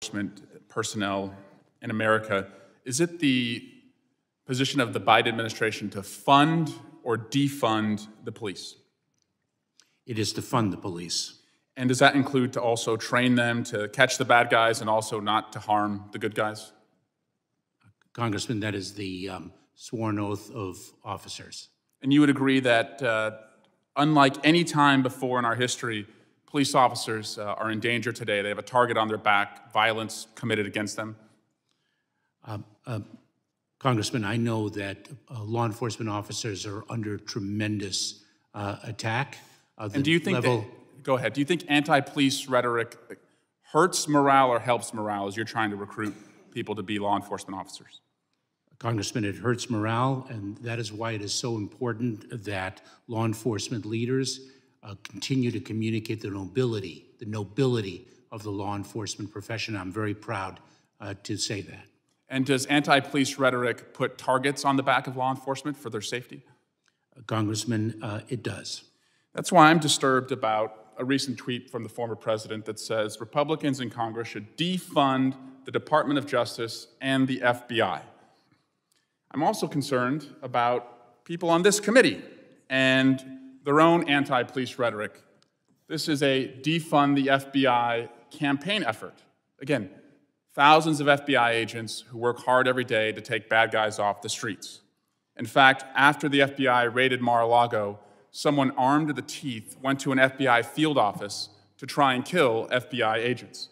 enforcement personnel in America. Is it the position of the Biden administration to fund or defund the police? It is to fund the police. And does that include to also train them to catch the bad guys and also not to harm the good guys? Congressman, that is the sworn oath of officers. And you would agree that unlike any time before in our history, police officers are in danger today. They have a target on their back, violence committed against them. Congressman, I know that law enforcement officers are under tremendous attack. And do you think go ahead, do you think anti-police rhetoric hurts morale or helps morale as you're trying to recruit people to be law enforcement officers? Congressman, it hurts morale, and that is why it is so important that law enforcement leaders continue to communicate the nobility of the law enforcement profession. I'm very proud to say that. And does anti-police rhetoric put targets on the back of law enforcement for their safety? Congressman, it does. That's why I'm disturbed about a recent tweet from the former president that says Republicans in Congress should defund the Department of Justice and the FBI. I'm also concerned about people on this committee and their own anti-police rhetoric. This is a defund the FBI campaign effort. Again, thousands of FBI agents who work hard every day to take bad guys off the streets. In fact, after the FBI raided Mar-a-Lago, someone armed to the teeth went to an FBI field office to try and kill FBI agents.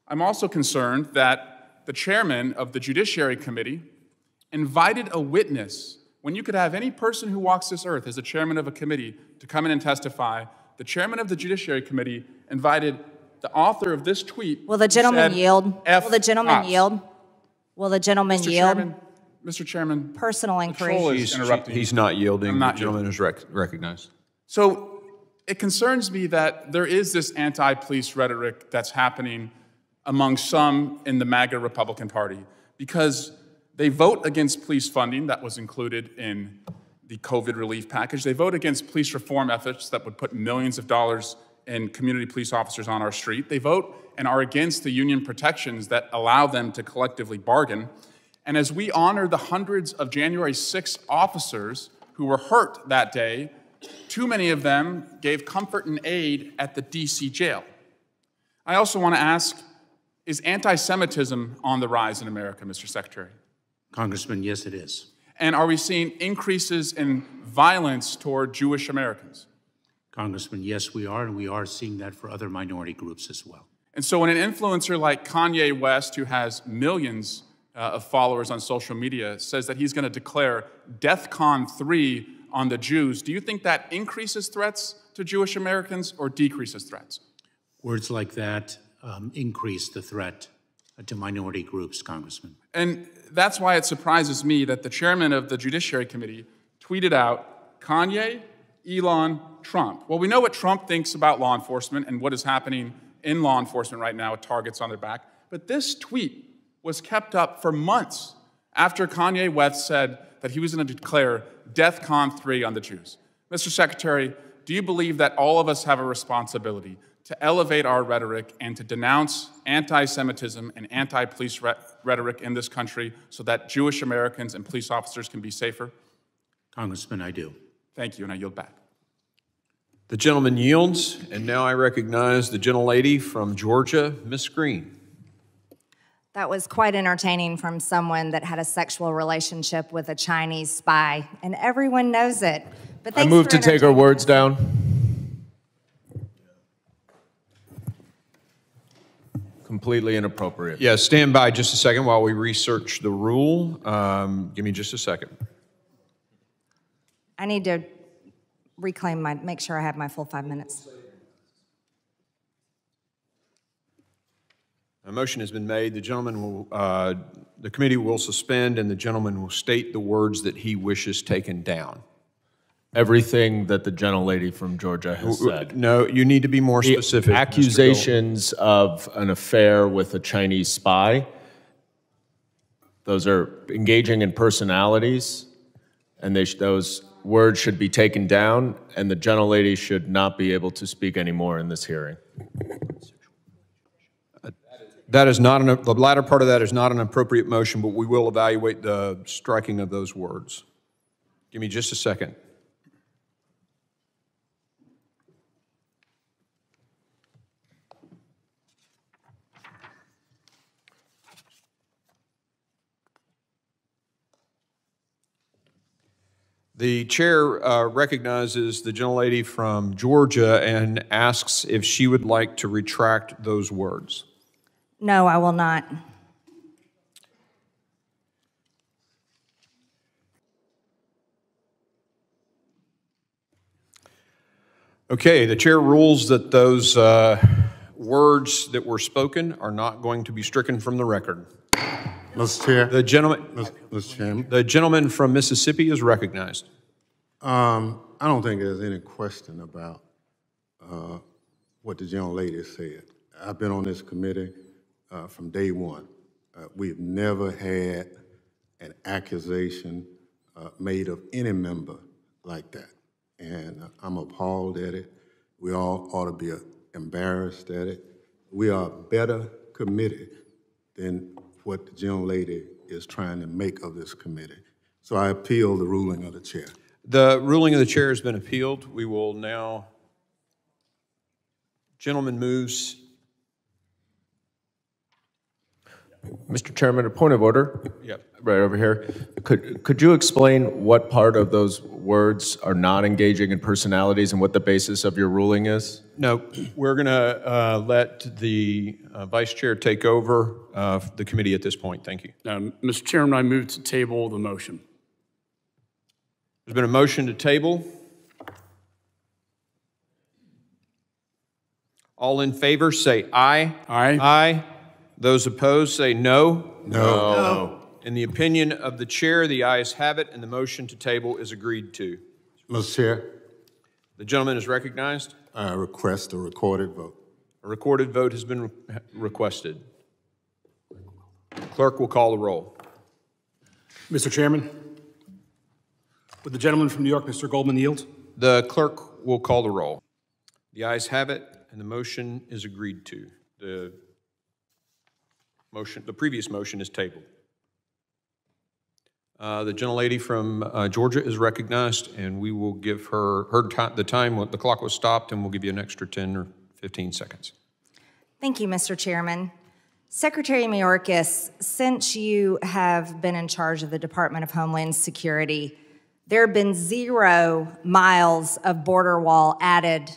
I'm also concerned that the chairman of the Judiciary Committee invited a witness. When you could have any person who walks this earth as the chairman of a committee to come in and testify, the chairman of the Judiciary Committee invited the author of this tweet. Will the gentleman yield? Will the gentleman yield? Will the gentleman yield? Mr. Chairman, personal inquiry. He's not yielding. The gentleman is recognized. So it concerns me that there is this anti-police rhetoric that's happening among some in the MAGA Republican Party because they vote against police funding that was included in the COVID relief package. They vote against police reform efforts that would put millions of dollars in community police officers on our street. They vote and are against the union protections that allow them to collectively bargain. And as we honor the hundreds of January 6 officers who were hurt that day, too many of them gave comfort and aid at the DC jail. I also want to ask, is anti-Semitism on the rise in America, Mr. Secretary? Congressman, yes, it is. And are we seeing increases in violence toward Jewish Americans? Congressman, yes, we are, and we are seeing that for other minority groups as well. And so when an influencer like Kanye West, who has millions of followers on social media, says that he's going to declare DEFCON 3 on the Jews, do you think that increases threats to Jewish Americans or decreases threats? Words like that increase the threat to minority groups, Congressman. And that's why it surprises me that the chairman of the Judiciary Committee tweeted out, Kanye, Elon, Trump. Well, we know what Trump thinks about law enforcement and what is happening in law enforcement right now with targets on their back. But this tweet was kept up for months after Kanye West said that he was going to declare DEFCON 3 on the Jews. Mr. Secretary, do you believe that all of us have a responsibility to elevate our rhetoric and to denounce anti-Semitism and anti-police rhetoric in this country so that Jewish Americans and police officers can be safer? Congressman, I do. Thank you, and I yield back. The gentleman yields, and now I recognize the gentlelady from Georgia, Ms. Greene. That was quite entertaining from someone that had a sexual relationship with a Chinese spy, and everyone knows it. But I move to take her words down. Completely inappropriate. Yeah, stand by just a second while we research the rule. Give me just a second. I need to make sure I have my full 5 minutes. A motion has been made. The gentleman will, the committee will suspend, and the gentleman will state the words that he wishes taken down. Everything that the gentlelady from Georgia has said. No, you need to be more specific. Accusations of an affair with a Chinese spy. Those are engaging in personalities, and those words should be taken down, and the gentlelady should not be able to speak anymore in this hearing. That is not the latter part of that is not an appropriate motion, but we will evaluate the striking of those words. Give me just a second. The chair recognizes the gentlelady from Georgia and asks if she would like to retract those words. No, I will not. Okay, the chair rules that those words that were spoken are not going to be stricken from the record. Mr. Chair. The gentleman, Mr. Chairman. the gentleman from Mississippi is recognized. I don't think there's any question about what the gentlelady said. I've been on this committee from day one. We've never had an accusation made of any member like that. And I'm appalled at it. We all ought to be embarrassed at it. We are a better committee than what the gentlelady is trying to make of this committee. So I appeal the ruling of the chair. The ruling of the chair has been appealed. We will now, gentleman moves. Mr. Chairman, a point of order. Yep. Right over here. Could you explain what part of those words are not engaging in personalities and what the basis of your ruling is? No, we're going to let the vice chair take over the committee at this point. Thank you. Mr. Chairman, I move to table the motion. There's been a motion to table. All in favor say aye. Aye. Aye. Those opposed say no. No. In the opinion of the chair, the ayes have it, and the motion to table is agreed to. Mr. Chair, The gentleman is recognized. I request a recorded vote. A recorded vote has been requested. Clerk will call the roll. Mr. Chairman, would the gentleman from New York, Mr. Goldman, yield? The clerk will call the roll. The ayes have it, and the motion is agreed to. The previous motion is tabled. The gentlelady from Georgia is recognized, and we will give her the time. The clock was stopped, and we'll give you an extra 10 or 15 seconds. Thank you, Mr. Chairman. Secretary Mayorkas, since you have been in charge of the Department of Homeland Security, there have been 0 miles of border wall added.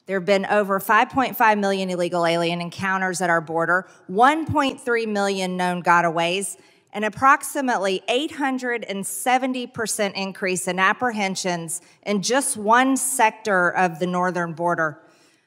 There have been over 5.5 million illegal alien encounters at our border, 1.3 million known gotaways, an approximately 870% increase in apprehensions in just one sector of the northern border.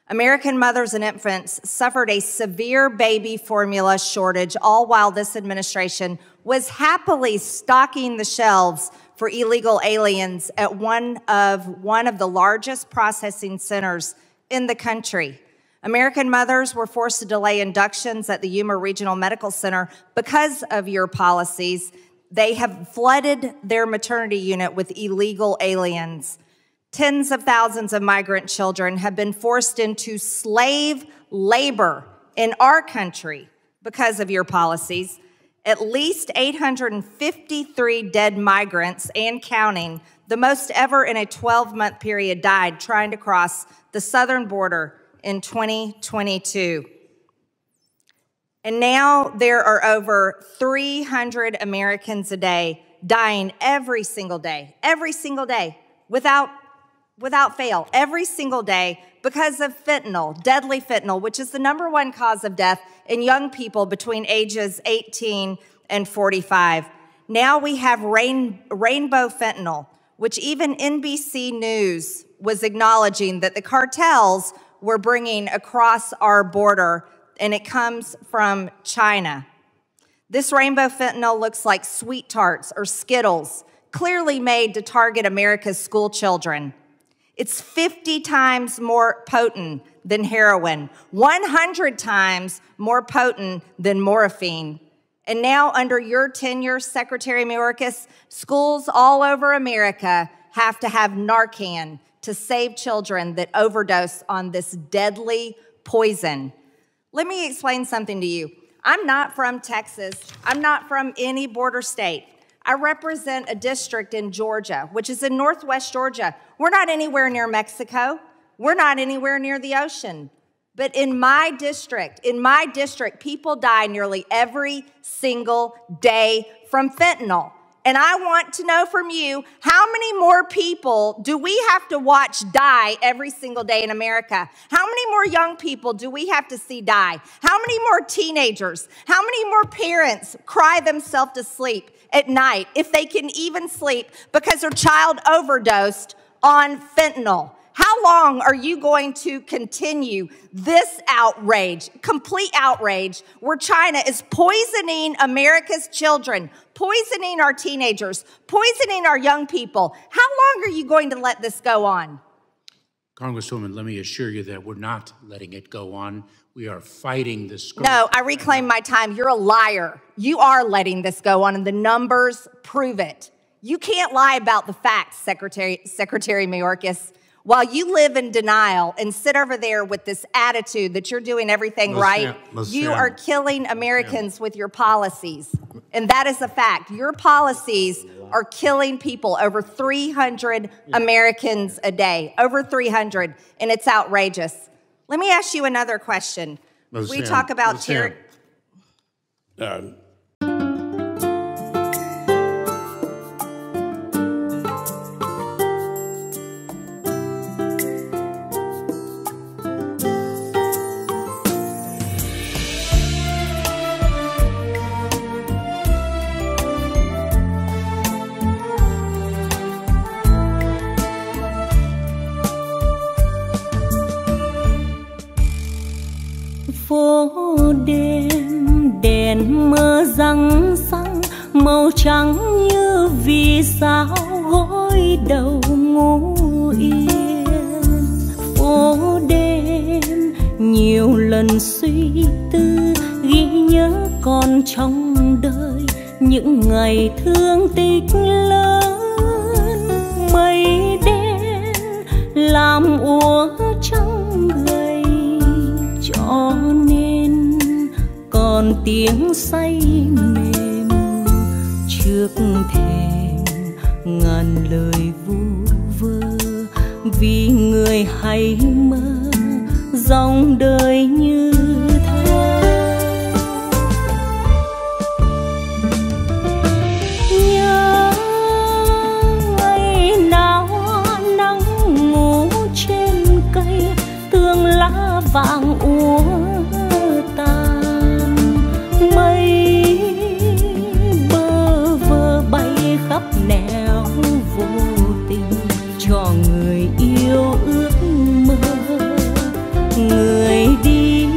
American mothers and infants suffered a severe baby formula shortage, all while this administration was happily stocking the shelves for illegal aliens at one of the largest processing centers in the country. American mothers were forced to delay inductions at the Yuma Regional Medical Center because of your policies. They have flooded their maternity unit with illegal aliens. Tens of thousands of migrant children have been forced into slave labor in our country because of your policies. At least 853 dead migrants and counting, the most ever in a 12-month period, died trying to cross the southern border in 2022. And now there are over 300 Americans a day dying every single day, without fail, every single day because of fentanyl, deadly fentanyl, which is the #1 cause of death in young people between ages 18 and 45. Now we have rainbow fentanyl, which even NBC News was acknowledging that the cartels were bringing across our border, and it comes from China. This rainbow fentanyl looks like sweet tarts or Skittles, clearly made to target America's school children. It's 50 times more potent than heroin, 100 times more potent than morphine. And now, under your tenure, Secretary Mayorkas, schools all over America have to have Narcan to save children that overdose on this deadly poison. Let me explain something to you. I'm not from Texas. I'm not from any border state. I represent a district in Georgia, which is in northwest Georgia. We're not anywhere near Mexico. We're not anywhere near the ocean. But in my district, people die nearly every single day from fentanyl. And I want to know from you, how many more people do we have to watch die every single day in America? How many more young people do we have to see die? How many more teenagers? How many more parents cry themselves to sleep at night, if they can even sleep, because their child overdosed on fentanyl? How long are you going to continue this outrage, complete outrage, where China is poisoning America's children, poisoning our teenagers, poisoning our young people? How long are you going to let this go on? Congresswoman, let me assure you that we're not letting it go on. We are fighting this. No, I reclaim my time. You're a liar. You are letting this go on, and the numbers prove it. You can't lie about the facts, Secretary Mayorkas. While you live in denial and sit over there with this attitude that you're doing everything right, you are killing Americans with your policies. And that is a fact. Your policies are killing people, over 300 Americans a day, over 300, and it's outrageous. Let me ask you another question. We talk about terror. Phố đêm đèn mơ răng răng, màu trắng như vì sao gối đầu ngủ yên. Phố đêm nhiều lần suy tư, ghi nhớ còn trong đời những ngày thương tích lớn. Mây đen làm úa trong gầy, cho nên còn tiếng say mềm trước thềm ngàn lời vu vơ. Vì người hay mơ dòng đời như thơ. Nhớ ngày nào nắng ngủ trên cây, tường lá vàng úa tàn. Mây bơ vơ bay khắp nẻo vô tình, cho người yêu ước mơ. Người đi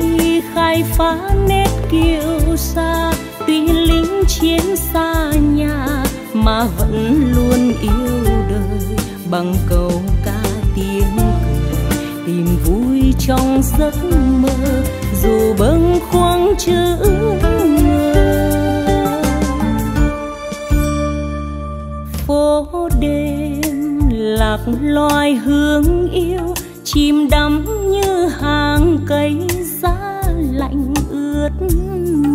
khai phá nét kiêu sa, tuy lính chiến xa nhà mà vẫn luôn yêu đời. Bằng câu ca tiếng cười tìm vui trong giấc mơ, dù bâng khuâng chữ ngờ. Phố đêm lạc loài hương yêu, chìm đắm như hàng cây giá lạnh ướt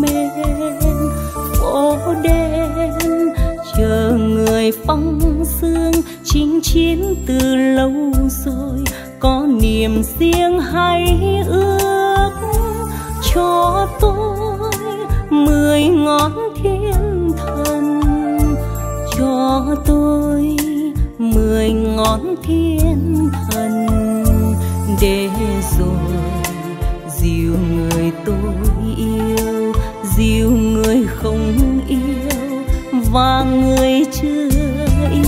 mềm. Phố đêm chờ người phong sương, chinh chiến từ lâu rồi, có niềm riêng hay ước. Cho tôi 10 ngón thiên thần, cho tôi 10 ngón thiên thần, để rồi dìu người tôi yêu, dìu người không yêu và người chưa yêu.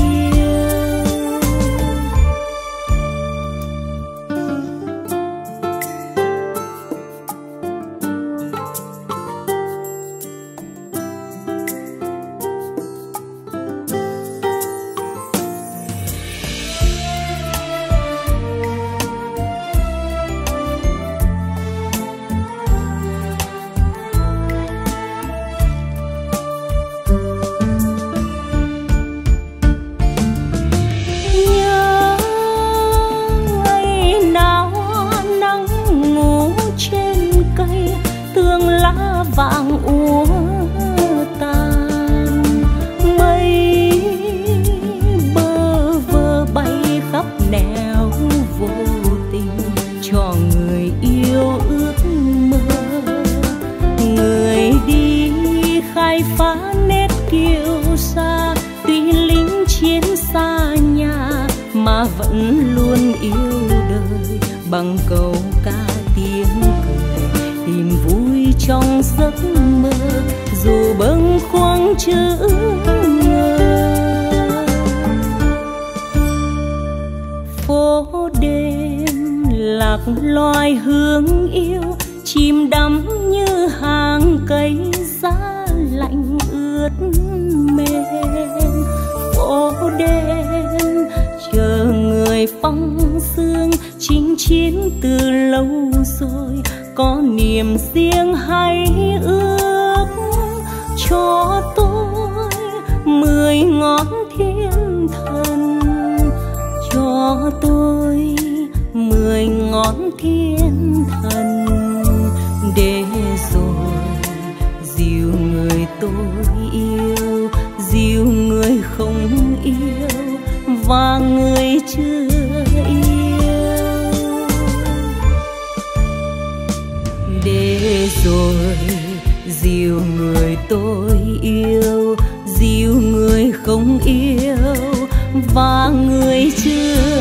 mà vẫn luôn yêu đời bằng câu ca tiếng cười, tìm vui trong giấc mơ dù bâng khuâng chữ ngờ. Phố đêm lạc loài hương yêu, chìm đắm như hàng cây giá lạnh ướt mềm. Phố đêm chờ người phong sương, chinh chiến từ lâu rồi, có niềm riêng hay ước cho tôi 10 ngón thiên thần, cho tôi 10 ngón thiên thần, để rồi dìu người tôi yêu, dìu người không yêu và người chưa yêu, để rồi dìu người tôi yêu, dìu người không yêu và người chưa